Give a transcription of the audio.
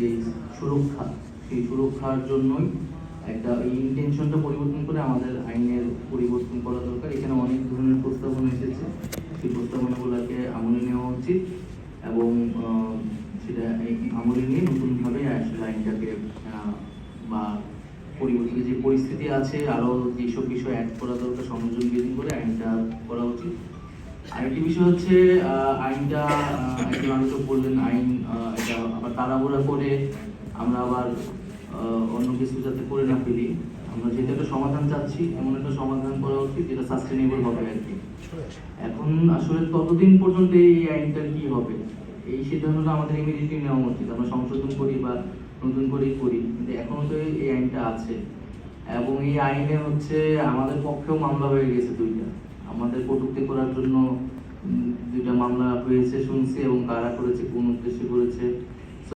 যে সুরক্ষা, সেই সুরক্ষার জন্যই একটা এই ইন্টেনশনটা পরিবর্তন করে আমাদের আইনের পরিবর্তন করা দরকার। এখানে অনেক ধরনের প্রস্তাবনা এসেছে, সেই প্রস্তাবনাগুলোকে আমলে নেওয়া উচিত এবং সেটা আমলে নিয়ে নতুনভাবে আসলে আইনটাকে বা পরিবর্তিত যে পরিস্থিতি আছে আরও যেসব বিষয় অ্যাড করা দরকার সংযোজন বিধি করে আইনটা করা উচিত। আরেকটি বিষয় হচ্ছে আইনটা একজন আলোচক বললেন আইন এটা আবার তাড়াহুড়া করে আমরা আবার অন্য কিছু যাতে করে না ফেলি। আমরা যেটা একটা সমাধান চাচ্ছি এমন একটা সমাধান করা উচিত যেটা সাস্টেনেবল হবে আর কি। এখন আসলে ততদিন পর্যন্ত এই আইনটা কি হবে এই সিদ্ধান্তটা আমাদের ইমিডিয়েটলি নেওয়া উচিত। আমরা সংশোধন করি বা নতুন করেই করি, কিন্তু এখনো তো এই আইনটা আছে এবং এই আইনে হচ্ছে আমাদের পক্ষেও মামলা হয়ে গেছে দুইটা। আমাদের কটূক্তি করার জন্য দুইটা মামলা হয়েছে শুনছি এবং কারা করেছে, কোন উদ্দেশ্যে করেছে